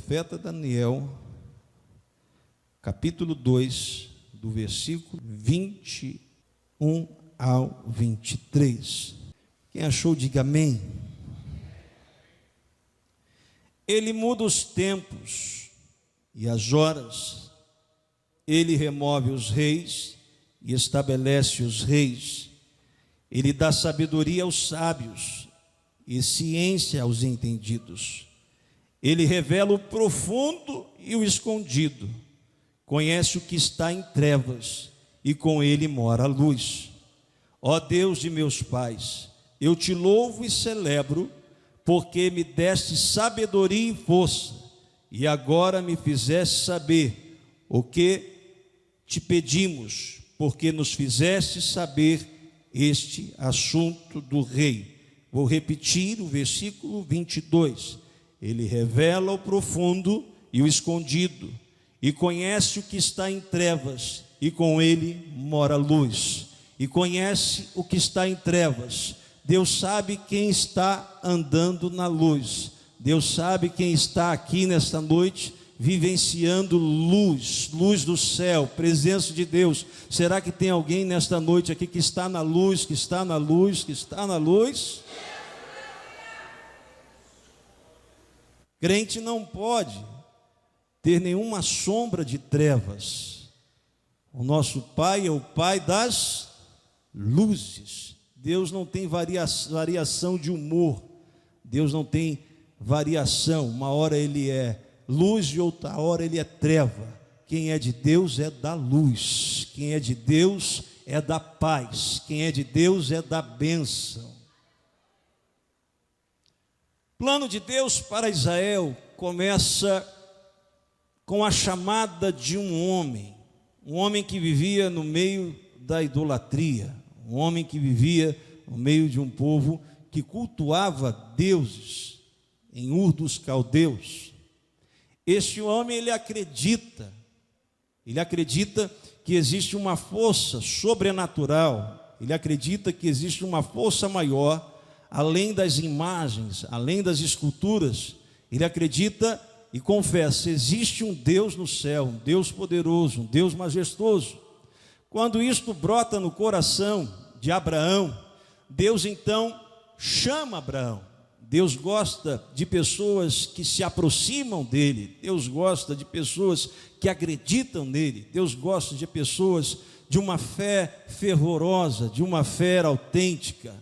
profeta Daniel, capítulo 2, do versículo 21 ao 23. Quem achou, diga amém. Ele muda os tempos e as horas, ele remove os reis e estabelece os reis, ele dá sabedoria aos sábios e ciência aos entendidos, ele revela o profundo e o escondido, conhece o que está em trevas e com ele mora a luz. Ó Deus de meus pais, eu te louvo e celebro, porque me deste sabedoria e força, e agora me fizeste saber o que te pedimos, porque nos fizeste saber este assunto do rei. Vou repetir o versículo 22. Ele revela o profundo e o escondido, e conhece o que está em trevas, e com ele mora a luz. E conhece o que está em trevas. Deus sabe quem está andando na luz. Deus sabe quem está aqui nesta noite vivenciando luz, luz do céu, presença de Deus. Será que tem alguém nesta noite aqui que está na luz, que está na luz, que está na luz? Crente não pode ter nenhuma sombra de trevas. O nosso Pai é o Pai das luzes. Deus não tem variação de humor. Deus não tem variação. Uma hora ele é luz e outra hora ele é treva. Quem é de Deus é da luz. Quem é de Deus é da paz. Quem é de Deus é da bênção. O plano de Deus para Israel começa com a chamada de um homem que vivia no meio da idolatria, um homem que vivia no meio de um povo que cultuava deuses em Ur dos Caldeus. Este homem, ele acredita que existe uma força sobrenatural, ele acredita que existe uma força maior, além das imagens, além das esculturas. Ele acredita e confessa: existe um Deus no céu, um Deus poderoso, um Deus majestoso. Quando isto brota no coração de Abraão, Deus então chama Abraão. Deus gosta de pessoas que se aproximam dele. Deus gosta de pessoas que acreditam nele. Deus gosta de pessoas de uma fé fervorosa, de uma fé autêntica.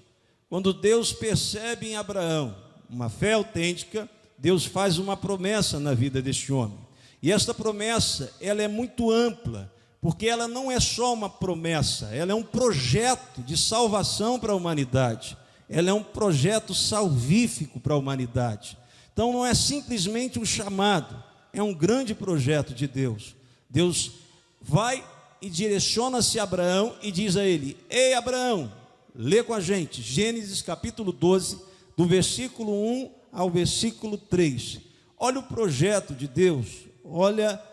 Quando Deus percebe em Abraão uma fé autêntica, Deus faz uma promessa na vida deste homem. E esta promessa, ela é muito ampla, porque ela não é só uma promessa, ela é um projeto de salvação para a humanidade. Ela é um projeto salvífico para a humanidade. Então não é simplesmente um chamado, é um grande projeto de Deus. Deus vai e direciona-se a Abraão e diz a ele: ei Abraão, lê com a gente, Gênesis capítulo 12, do versículo 1 ao versículo 3. Olha o projeto de Deus, olha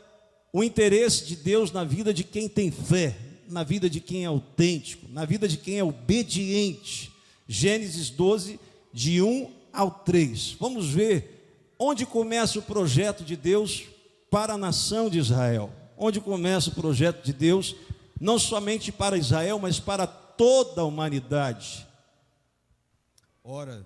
o interesse de Deus na vida de quem tem fé, na vida de quem é autêntico, na vida de quem é obediente. Gênesis 12, de 1 ao 3. Vamos ver onde começa o projeto de Deus para a nação de Israel. Onde começa o projeto de Deus, não somente para Israel, mas para toda a humanidade. Ora,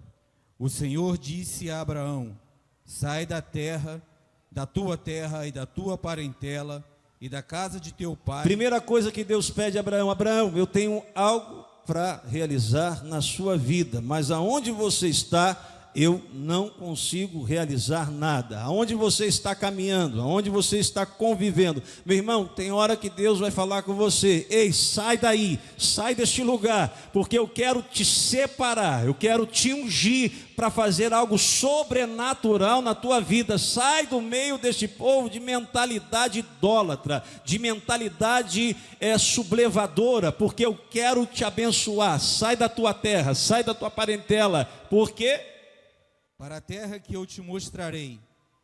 o Senhor disse a Abraão: sai da terra, da tua terra e da tua parentela e da casa de teu pai. Primeira coisa que Deus pede a Abraão: Abraão, eu tenho algo para realizar na sua vida, mas aonde você está, eu não consigo realizar nada. Aonde você está caminhando, aonde você está convivendo, meu irmão, tem hora que Deus vai falar com você: ei, sai daí, sai deste lugar, porque eu quero te separar, eu quero te ungir para fazer algo sobrenatural na tua vida. Sai do meio deste povo de mentalidade idólatra, de mentalidade sublevadora, porque eu quero te abençoar. Sai da tua terra, sai da tua parentela, porque para a terra que eu te mostrarei,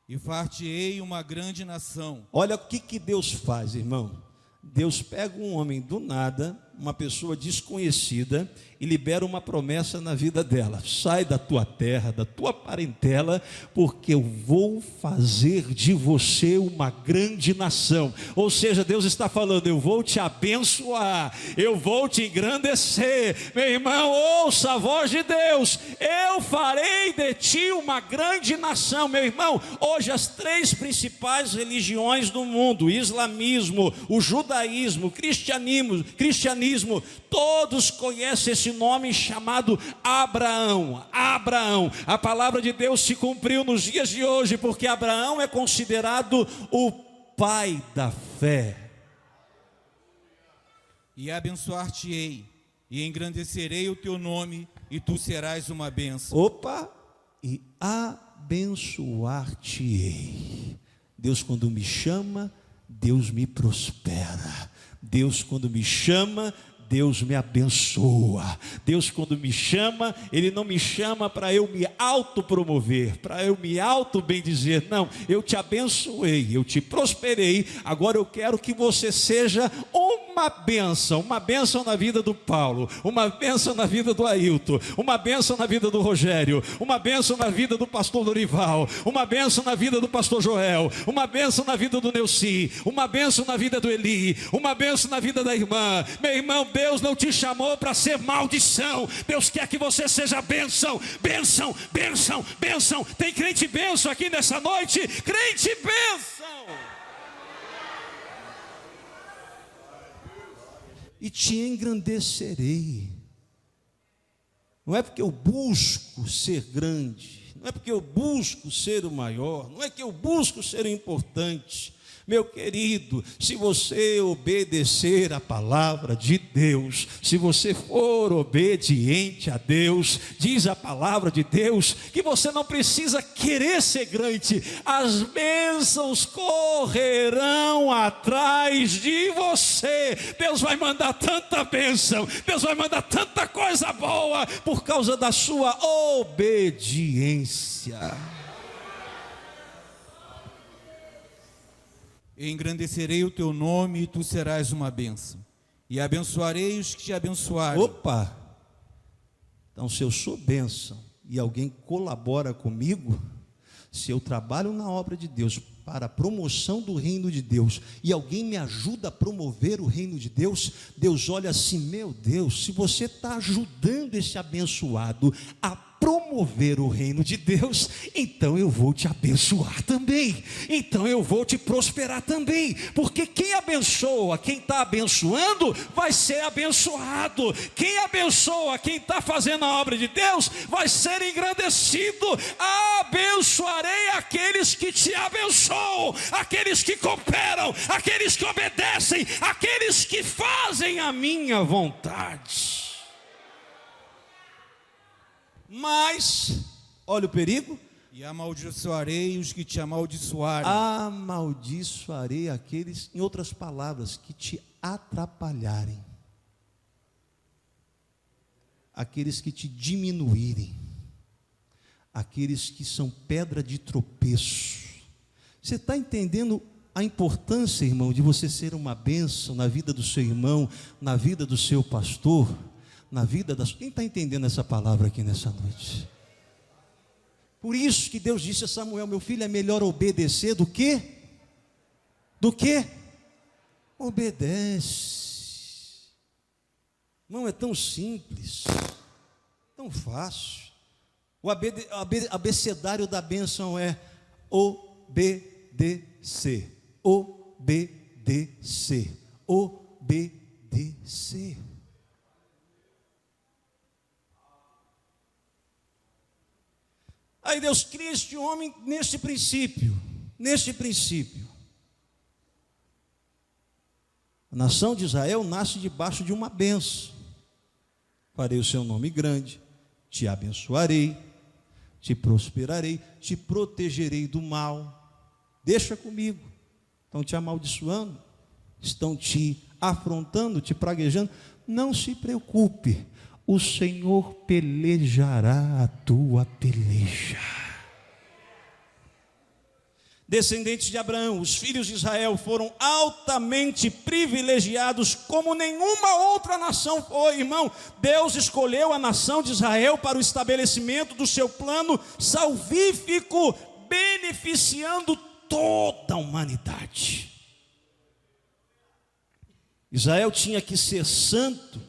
e far-te-ei uma grande nação. Olha o que Deus faz, irmão. Deus pega um homem do nada, uma pessoa desconhecida e libera uma promessa na vida dela: sai da tua terra, da tua parentela, porque eu vou fazer de você uma grande nação. Ou seja, Deus está falando: eu vou te abençoar, eu vou te engrandecer. Meu irmão, ouça a voz de Deus: eu farei de ti uma grande nação. Meu irmão, hoje as três principais religiões do mundo, o islamismo, o judaísmo, o cristianismo, todos conhecem esse nome chamado Abraão. Abraão, a palavra de Deus se cumpriu nos dias de hoje, porque Abraão é considerado o pai da fé. E abençoar-te-ei, e engrandecerei o teu nome, e tu serás uma bênção. Opa! E abençoar-te-ei. Deus, quando me chama, Deus me prospera. Deus, quando me chama, Deus me abençoa. Deus, quando me chama, Ele não me chama para eu me autopromover, para eu me auto-bendizer. Não, eu te abençoei, eu te prosperei. Agora eu quero que você seja uma bênção na vida do Paulo, uma bênção na vida do Ailton, uma bênção na vida do Rogério, uma bênção na vida do pastor Dorival, uma bênção na vida do pastor Joel, uma bênção na vida do Neuci, uma bênção na vida do Eli, uma bênção na vida da irmã. Meu irmão, Deus não te chamou para ser maldição. Deus quer que você seja bênção, bênção, bênção, bênção. Tem crente bênção aqui nessa noite? Crente bênção. E te engrandecerei. Não é porque eu busco ser grande, não é porque eu busco ser o maior, não é que eu busco ser o importante. Meu querido, se você obedecer a palavra de Deus, se você for obediente a Deus, diz a palavra de Deus que você não precisa querer ser grande, as bênçãos correrão atrás de você. Deus vai mandar tanta bênção, Deus vai mandar tanta coisa boa por causa da sua obediência. Engrandecerei o teu nome, e tu serás uma bênção, e abençoarei os que te abençoarem. Opa! Então, se eu sou bênção e alguém colabora comigo, se eu trabalho na obra de Deus para a promoção do reino de Deus, e alguém me ajuda a promover o reino de Deus, Deus olha assim: meu Deus, se você está ajudando esse abençoado a promover o reino de Deus, então eu vou te abençoar também, então eu vou te prosperar também, porque quem abençoa, quem está abençoando, vai ser abençoado. Quem abençoa, quem está fazendo a obra de Deus, vai ser engrandecido. Abençoarei aqueles que te abençoam, aqueles que cooperam, aqueles que obedecem, aqueles que fazem a minha vontade. Mas, olha o perigo: e amaldiçoarei os que te amaldiçoarem. Amaldiçoarei aqueles, em outras palavras, que te atrapalharem, aqueles que te diminuírem, aqueles que são pedra de tropeço. Você está entendendo a importância, irmão, de você ser uma bênção na vida do seu irmão, na vida do seu pastor, na vida das... Quem está entendendo essa palavra aqui nessa noite? Por isso que Deus disse a Samuel: meu filho, é melhor obedecer do que obedece. Não é tão simples, tão fácil. O abecedário da bênção é obedecer, obedecer, obedecer. Aí Deus cria este homem neste princípio. A nação de Israel nasce debaixo de uma bênção. Farei o seu nome grande, te abençoarei, te prosperarei, te protegerei do mal. Deixa comigo. Estão te amaldiçoando, estão te afrontando, te praguejando. Não se preocupe. O Senhor pelejará a tua peleja. descendentes de Abraão, os filhos de Israel foram altamente privilegiados como nenhuma outra nação foi, irmão. Deus escolheu a nação de Israel para o estabelecimento do seu plano salvífico, beneficiando toda a humanidade. Israel tinha que ser santo,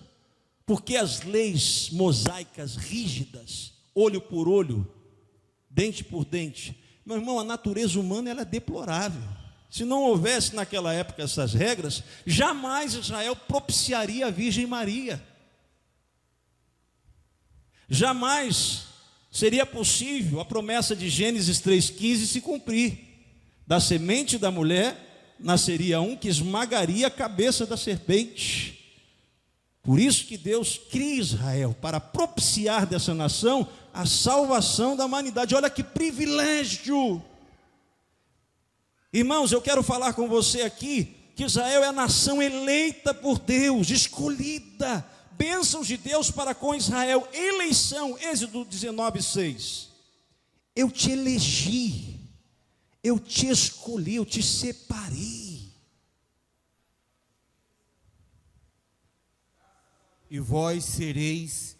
porque as leis mosaicas rígidas, olho por olho, dente por dente, meu irmão, a natureza humana ela é deplorável. Se não houvesse naquela época essas regras, jamais Israel propiciaria a Virgem Maria. Jamais seria possível a promessa de Gênesis 3,15 se cumprir. Da semente da mulher nasceria um que esmagaria a cabeça da serpente. Por isso que Deus cria Israel, para propiciar dessa nação a salvação da humanidade. Olha que privilégio! Irmãos, eu quero falar com você aqui que Israel é a nação eleita por Deus, escolhida, bênçãos de Deus para com Israel, eleição, Êxodo 19:6. Eu te elegi, eu te escolhi, eu te separei. E vós sereis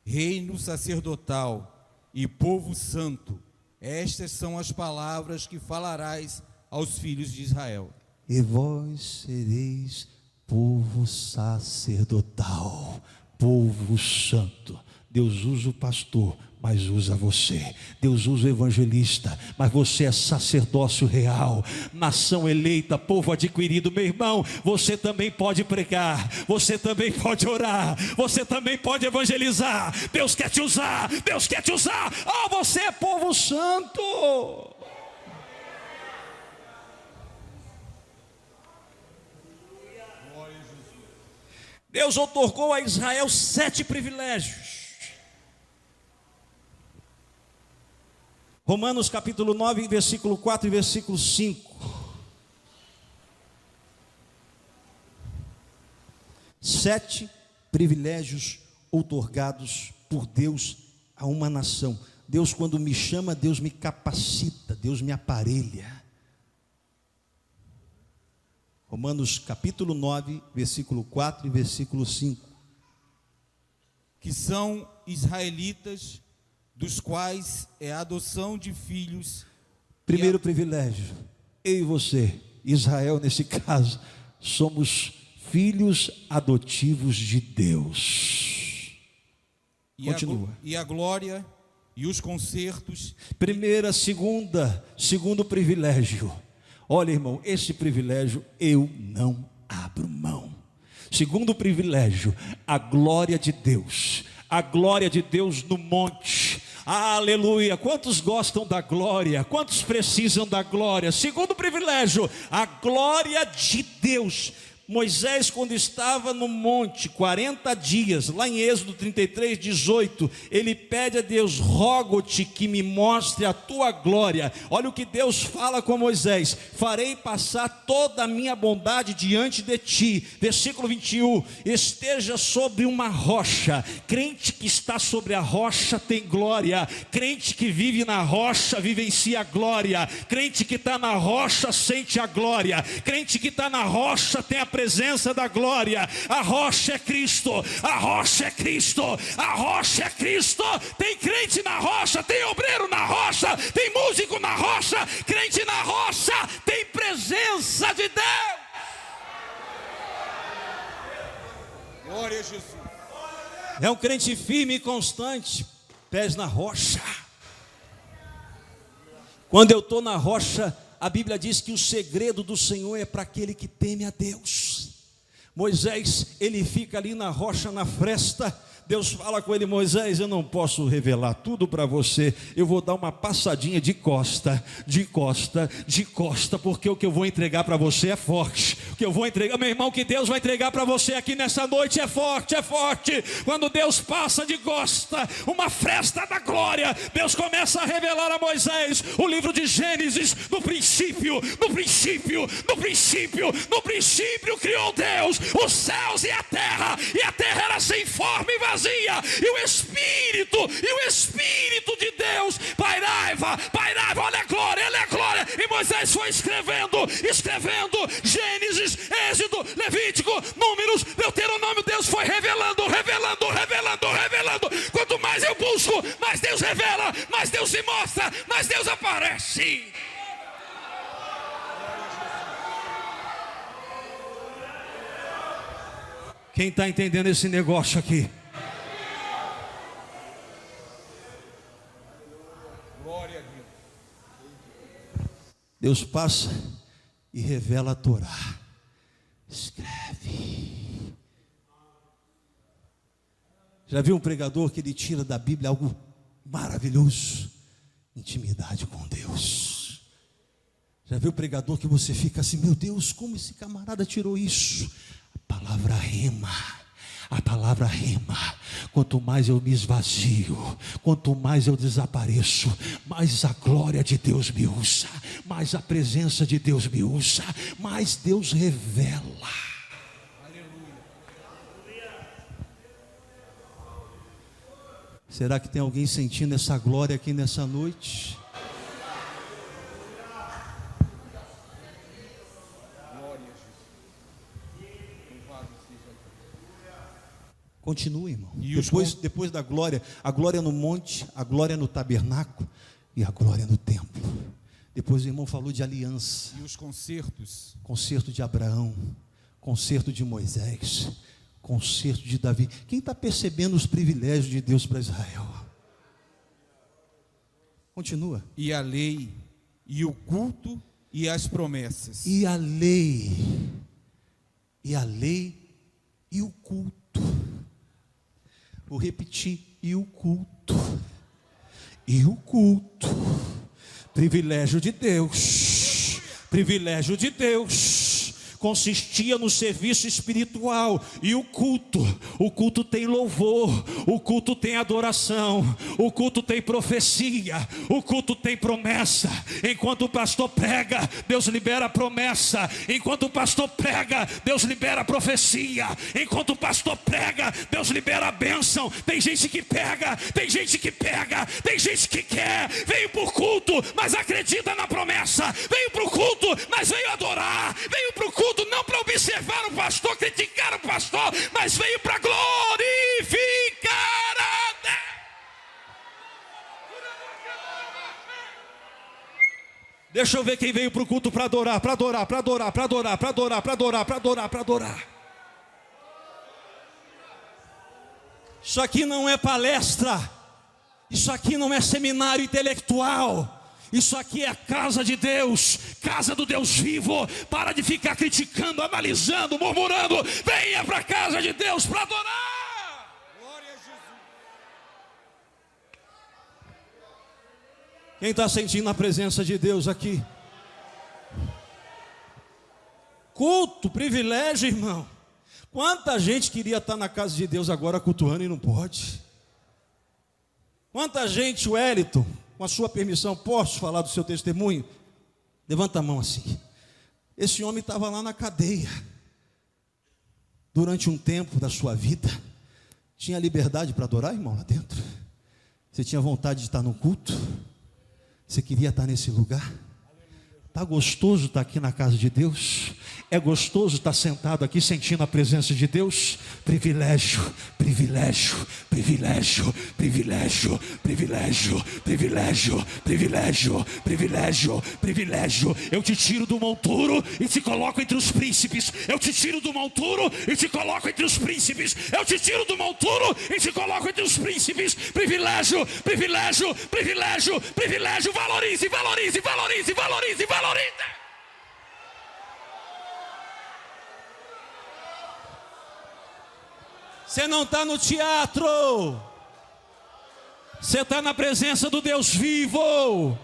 reino sacerdotal e povo santo. Estas são as palavras que falarás aos filhos de Israel. E vós sereis povo sacerdotal, povo santo. Deus usa o pastor, mas usa você. Deus usa o evangelista, mas você é sacerdócio real, nação eleita, povo adquirido. Meu irmão, você também pode pregar, você também pode orar, você também pode evangelizar. Deus quer te usar, Deus quer te usar. Oh, você é povo santo. Deus outorgou a Israel 7 privilégios. Romanos capítulo 9, versículo 4 e versículo 5. 7 privilégios outorgados por Deus a uma nação. Deus, quando me chama, Deus me capacita, Deus me aparelha. Romanos capítulo 9, versículo 4 e versículo 5. Que são israelitas, dos quais é a adoção de filhos. Primeiro privilégio, eu e você, Israel nesse caso, somos filhos adotivos de Deus. Continua. E a glória e os concertos. Segundo privilégio. Olha, irmão, esse privilégio eu não abro mão. Segundo privilégio, a glória de Deus. A glória de Deus no monte. Aleluia, quantos gostam da glória? Quantos precisam da glória? Segundo privilégio, a glória de Deus. Moisés, quando estava no monte 40 dias, lá em Êxodo 33, 18, ele pede a Deus: rogo-te que me mostre a tua glória. Olha o que Deus fala com Moisés: farei passar toda a minha bondade diante de ti. Versículo 21, esteja sobre uma rocha. Crente que está sobre a rocha tem glória. Crente que vive na rocha vivencia a glória. Crente que está na rocha sente a glória. Crente que está na rocha tem a presença da glória. A rocha é Cristo, a rocha é Cristo, a rocha é Cristo. Tem crente na rocha, tem obreiro na rocha, tem músico na rocha. Crente na rocha tem presença de Deus. Glória a Jesus. É um crente firme e constante, pés na rocha. Quando eu estou na rocha, a Bíblia diz que o segredo do Senhor é para aquele que teme a Deus. Moisés, ele fica ali na rocha, na fresta. Deus fala com ele: Moisés, eu não posso revelar tudo para você, eu vou dar uma passadinha de costa, porque o que eu vou entregar para você é forte. O que eu vou entregar, meu irmão, que Deus vai entregar para você aqui nessa noite é forte, é forte. Quando Deus passa de costa, uma fresta da glória, Deus começa a revelar a Moisés o livro de Gênesis. No princípio criou Deus os céus e a terra era sem forma e vazia. esvazia, e o Espírito de Deus pairava, olha a glória, e Moisés foi escrevendo, Gênesis, Êxodo, Levítico, Números, Deuteronômio. Deus foi revelando, quanto mais eu busco, mais Deus revela, mais Deus se mostra, mais Deus aparece. Quem está entendendo esse negócio aqui? Glória a Deus. Deus passa e revela a Torá. Escreve. Já viu um pregador que ele tira da Bíblia algo maravilhoso? Intimidade com Deus. Já viu o pregador que você fica assim, meu Deus, como esse camarada tirou isso? A palavra rima. Quanto mais eu me esvazio, quanto mais eu desapareço, mais a glória de Deus me usa, mais a presença de Deus me usa, mais Deus revela. Será que tem alguém sentindo essa glória aqui nessa noite? Continue, irmão. Depois da glória, a glória no monte, a glória no tabernáculo e a glória no templo. Depois o irmão falou de aliança. E os concertos. Concerto de Abraão, concerto de Moisés, concerto de Davi. Quem está percebendo os privilégios de Deus para Israel? Continua. E a lei, e o culto, e as promessas. E a lei, e o culto. Vou repetir, e o culto, privilégio de Deus, consistia no serviço espiritual. E o culto tem louvor, o culto tem adoração, o culto tem profecia, o culto tem promessa. Enquanto o pastor prega, Deus libera a promessa. Enquanto o pastor prega, Deus libera a profecia. Enquanto o pastor prega, Deus libera a bênção. Tem gente que pega, tem gente que quer, veio por culto, mas acredita na promessa, veio para o culto, mas veio adorar, veio para o culto não para observar o pastor, criticar o pastor, mas veio para glorificar a Deus. Deixa eu ver quem veio para o culto para adorar. Isso aqui não é palestra, isso aqui não é seminário intelectual. Isso aqui é a casa de Deus, casa do Deus vivo. Para de ficar criticando, analisando, murmurando. Venha para a casa de Deus para adorar. Glória a Jesus. Quem está sentindo a presença de Deus aqui? Culto, privilégio, irmão. Quanta gente queria estar na casa de Deus agora cultuando e não pode. Quanta gente, Wellington, com a sua permissão, posso falar do seu testemunho? Levanta a mão assim. Esse homem estava lá na cadeia. Durante um tempo da sua vida. Tinha liberdade para adorar, irmão, lá dentro? Você tinha vontade de estar no culto? Você queria estar nesse lugar? Está gostoso estar aqui na casa de Deus? É gostoso estar sentado aqui sentindo a presença de Deus? Privilégio. Eu te tiro do monturo e te coloco entre os príncipes. Eu te tiro do monturo e te coloco entre os príncipes. Eu te tiro do monturo e te coloco entre os príncipes. Privilégio. Valorize. Você não está no teatro, você está na presença do Deus vivo.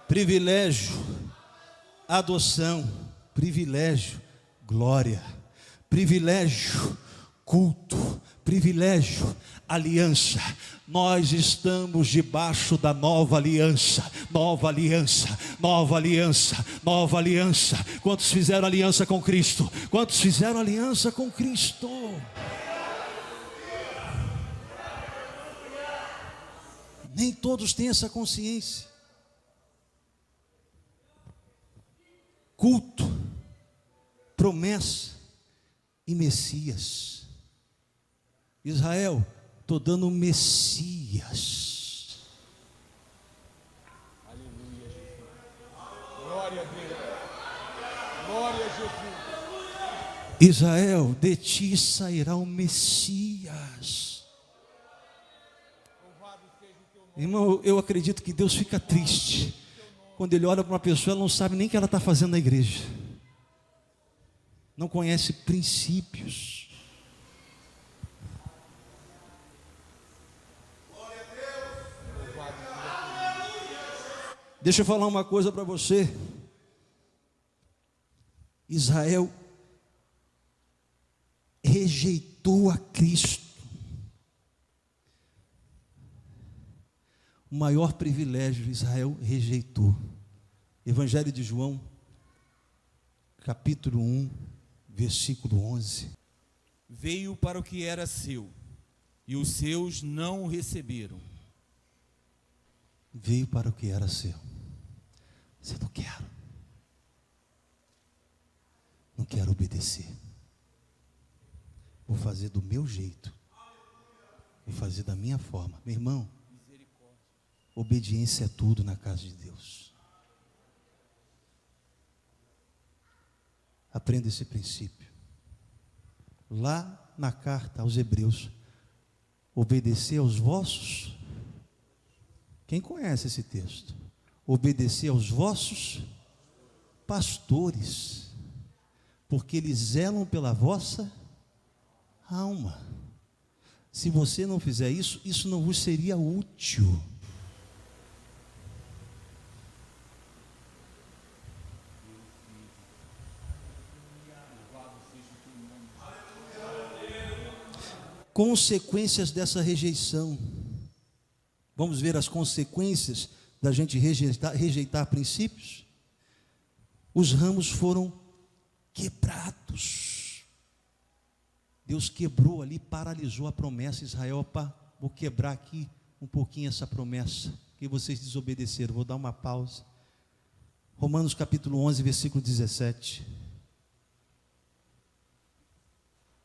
privilégio, adoção, privilégio, glória, privilégio, culto, privilégio, aliança. Nós estamos debaixo da nova aliança, nova aliança, nova aliança, nova aliança. Quantos fizeram aliança com Cristo? Quantos fizeram aliança com Cristo? Nem todos têm essa consciência. Culto, promessa e Messias. Israel, estou dando Messias. Aleluia, Jesus. Glória a Deus. Glória a Jesus. Israel, de ti sairá o Messias. Irmão, eu acredito que Deus fica triste quando Ele olha para uma pessoa, ela não sabe nem o que ela está fazendo na igreja, não conhece princípios. Deixa eu falar uma coisa para você. Israel rejeitou a Cristo. O maior privilégio Israel rejeitou. Evangelho de João, capítulo 1, versículo 11. Veio para o que era seu, e os seus não o receberam. Veio para o que era seu. Você não quer. Não quero obedecer. Vou fazer do meu jeito. Vou fazer da minha forma. Meu irmão, obediência é tudo na casa de Deus. Aprenda esse princípio. Lá na carta aos Hebreus, obedecer aos vossos. Quem conhece esse texto? Obedecer aos vossos pastores, porque eles zelam pela vossa alma. Se você não fizer isso, isso não vos seria útil. Consequências dessa rejeição. Vamos ver as consequências da gente rejeitar princípios. Os ramos foram quebrados. Deus quebrou ali, paralisou a promessa. Israel, opa, vou quebrar aqui um pouquinho essa promessa, que vocês desobedeceram. Vou dar uma pausa. Romanos capítulo 11, versículo 17.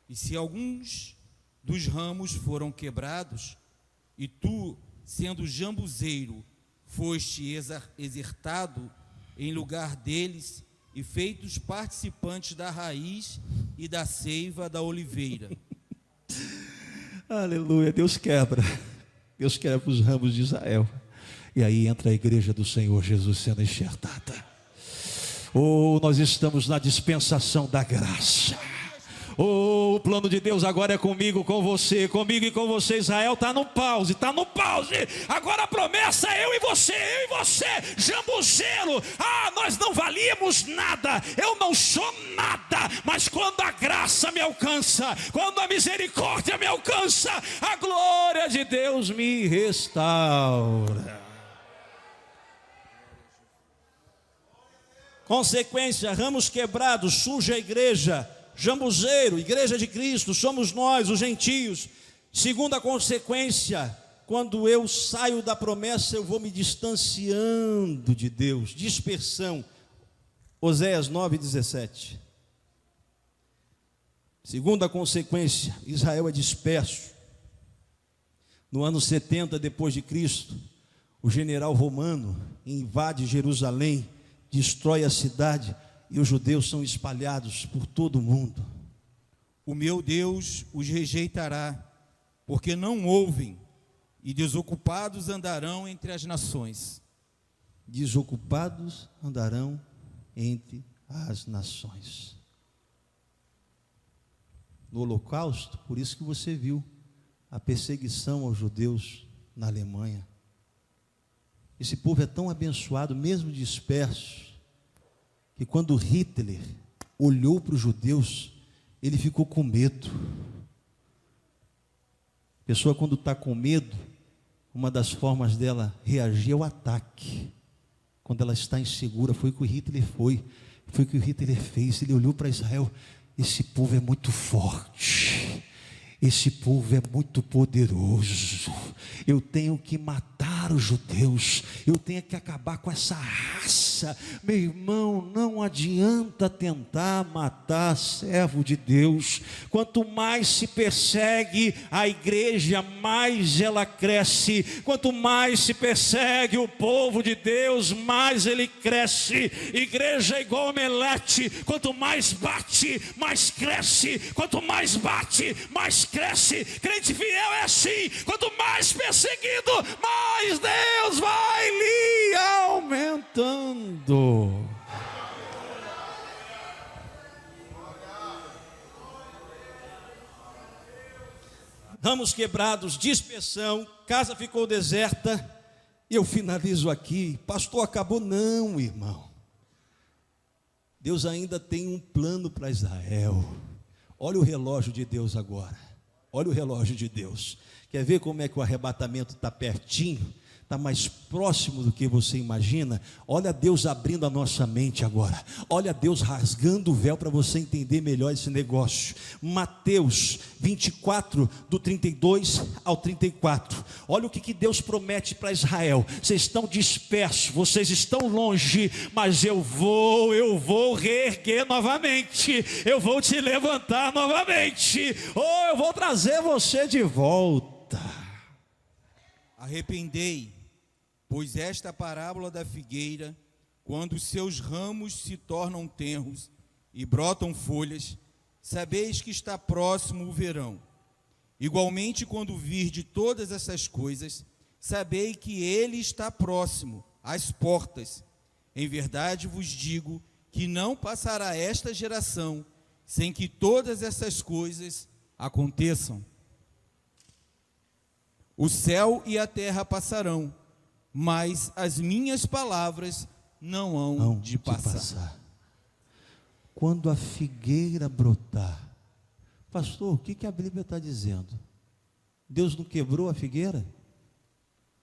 E se alguns dos ramos foram quebrados, e tu, sendo jambuzeiro, foste exertado em lugar deles, e feitos participantes da raiz e da seiva da oliveira. Aleluia, Deus quebra os ramos de Israel, e aí entra a igreja do Senhor Jesus sendo enxertada. Oh, nós estamos na dispensação da graça. Oh, o plano de Deus agora é comigo, com você, comigo e com você. Israel está no pause, agora a promessa é eu e você, jambuzeiro. Nós não valíamos nada, eu não sou nada, mas quando a graça me alcança, quando a misericórdia me alcança, a glória de Deus me restaura. Consequência, ramos quebrados, suja a igreja. Jambuzeiro, igreja de Cristo, somos nós, os gentios. Segunda consequência, quando eu saio da promessa, eu vou me distanciando de Deus. Dispersão. Oséias 9:17. Segunda consequência, Israel é disperso. No ano 70 depois de Cristo, o general romano invade Jerusalém, destrói a cidade, e os judeus são espalhados por todo o mundo. O meu Deus os rejeitará, porque não ouvem, e desocupados andarão entre as nações. Desocupados andarão entre as nações. No Holocausto, por isso que você viu a perseguição aos judeus na Alemanha. Esse povo é tão abençoado, mesmo disperso, que quando Hitler olhou para os judeus, ele ficou com medo. A pessoa, quando está com medo, uma das formas dela reagir é o ataque. Quando ela está insegura, foi o que o Hitler foi o que o Hitler fez. Ele olhou para Israel: esse povo é muito forte, esse povo é muito poderoso, eu tenho que matar os judeus, eu tenho que acabar com essa raça. Meu irmão, não adianta tentar matar servo de Deus. Quanto mais se persegue a igreja, mais ela cresce. Quanto mais se persegue o povo de Deus, mais ele cresce. Igreja é igual omelete: quanto mais bate, mais cresce. Quanto mais bate, mais cresce. Crente fiel é assim: quanto mais perseguido, mais Deus vai lhe aumentando. Ramos quebrados, dispersão, casa ficou deserta. E eu finalizo aqui. Pastor, acabou? Não, irmão. Deus ainda tem um plano para Israel. Olha o relógio de Deus agora. Olha o relógio de Deus. Quer ver como é que o arrebatamento está pertinho? Está mais próximo do que você imagina. Olha Deus abrindo a nossa mente agora. Olha Deus rasgando o véu para você entender melhor esse negócio. Mateus 24, do 32 ao 34. Olha o que Deus promete para Israel: vocês estão dispersos, vocês estão longe, mas eu vou reerguer novamente, eu vou te levantar novamente, ou eu vou trazer você de volta. Arrependei, pois esta parábola da figueira, quando os seus ramos se tornam tenros e brotam folhas, sabeis que está próximo o verão. Igualmente, quando virde todas essas coisas, sabei que ele está próximo, às portas. Em verdade vos digo que não passará esta geração sem que todas essas coisas aconteçam. O céu e a terra passarão, mas as minhas palavras não hão de passar. Quando a figueira brotar. Pastor, o que a Bíblia está dizendo? Deus não quebrou a figueira?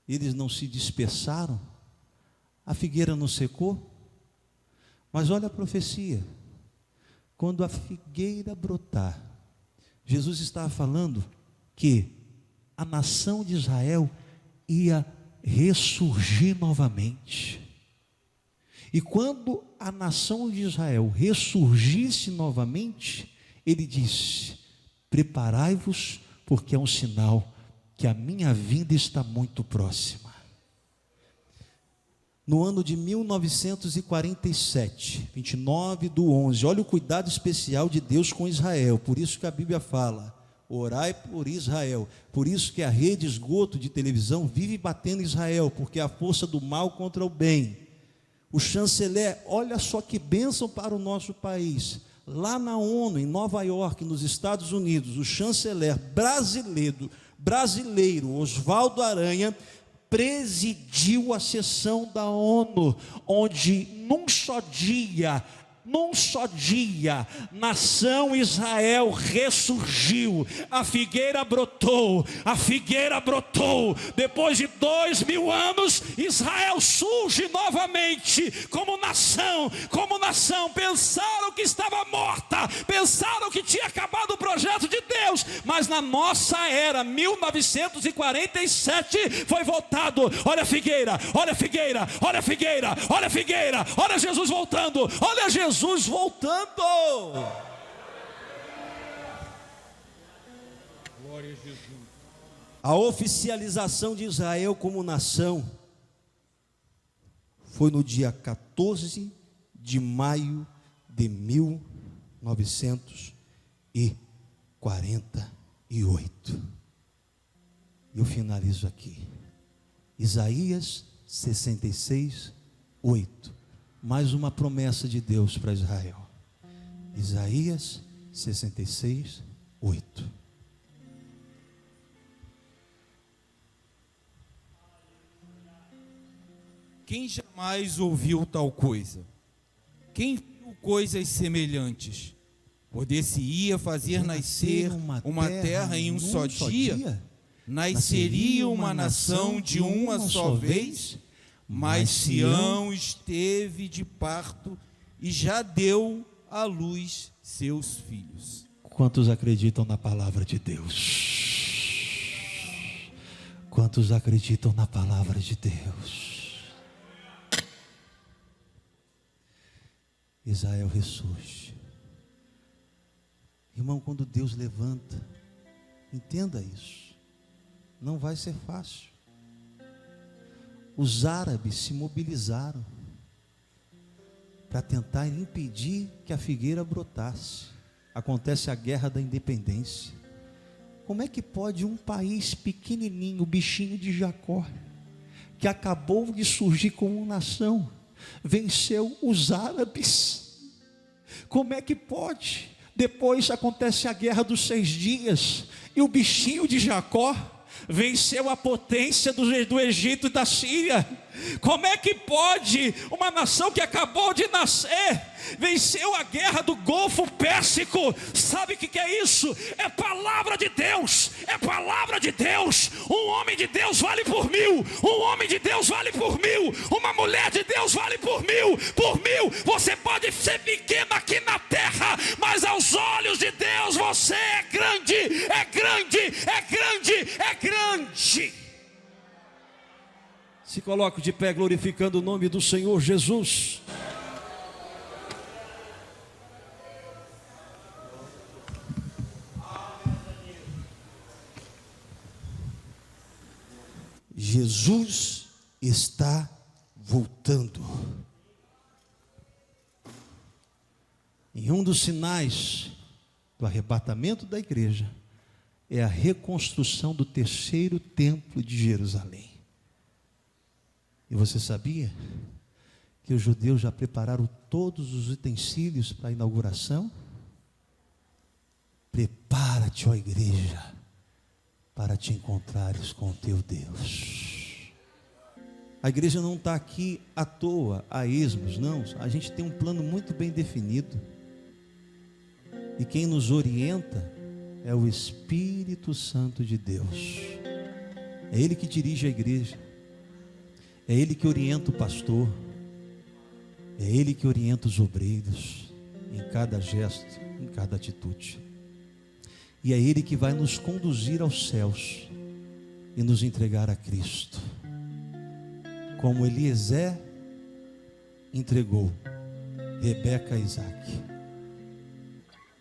Eles não se dispersaram? A figueira não secou? Mas olha a profecia. Quando a figueira brotar, Jesus estava falando que a nação de Israel ia ressurgir novamente. E quando a nação de Israel ressurgisse novamente, ele disse: preparai-vos, porque é um sinal que a minha vinda está muito próxima. No ano de 1947, 29/11, olha o cuidado especial de Deus com Israel. Por isso que a Bíblia fala: orai por Israel. Por isso que a rede esgoto de televisão vive batendo Israel, porque é a força do mal contra o bem. O chanceler, olha só que bênção para o nosso país. Lá na ONU, em Nova York, nos Estados Unidos, o chanceler brasileiro Oswaldo Aranha presidiu a sessão da ONU, onde num só dia, nação Israel ressurgiu, a figueira brotou, depois de 2000 anos, Israel surge novamente, como nação, pensaram que estava morta, pensaram que tinha acabado o projeto de Deus, mas na nossa era, 1947, foi voltado. Olha a figueira, olha Jesus voltando, olha Jesus voltando. Glória a Jesus. A oficialização de Israel como nação foi no dia 14 de maio de 1948. Eu finalizo aqui. Isaías 66, 8. Mais uma promessa de Deus para Israel. Isaías 66, 8. Quem jamais ouviu tal coisa? Quem viu coisas semelhantes? Poder-se-ia fazer nascer uma terra em um só dia? Nasceria uma nação de uma só vez? Mas Sião esteve de parto e já deu à luz seus filhos. Quantos acreditam na palavra de Deus? Quantos acreditam na palavra de Deus? Israel ressurge. Irmão, quando Deus levanta, entenda isso, não vai ser fácil. Os árabes se mobilizaram para tentar impedir que a figueira brotasse. Acontece a guerra da independência. Como é que pode um país pequenininho, o bichinho de Jacó, que acabou de surgir como nação, venceu os árabes? Como é que pode? Depois acontece a guerra dos 6 dias, e o bichinho de Jacó venceu a potência do Egito e da Síria. Como é que pode uma nação que acabou de nascer venceu a guerra do Golfo Pérsico? Sabe o que é isso? É palavra de Deus, é palavra de Deus. Um homem de Deus vale por 1000, um homem de Deus vale por 1000, uma mulher de Deus vale por 1000. Você pode ser pequeno aqui na terra, mas aos olhos de Deus você é grande, é grande, é grande, é grande. Se coloque de pé glorificando o nome do Senhor Jesus. Jesus está voltando. E um dos sinais do arrebatamento da igreja é a reconstrução do 3º templo de Jerusalém. E você sabia que os judeus já prepararam todos os utensílios para a inauguração? Prepara-te, ó igreja, para te encontrares com o teu Deus. A igreja não está aqui à toa, a esmos, não. A gente tem um plano muito bem definido. E quem nos orienta é o Espírito Santo de Deus. É Ele que dirige a igreja. É Ele que orienta o pastor. É Ele que orienta os obreiros em cada gesto, em cada atitude. E é Ele que vai nos conduzir aos céus e nos entregar a Cristo, como Eliezer entregou Rebeca a Isaac.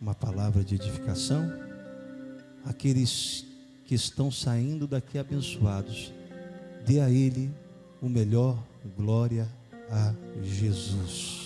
Uma palavra de edificação. Aqueles que estão saindo daqui abençoados, dê a Ele o melhor, glória a Jesus.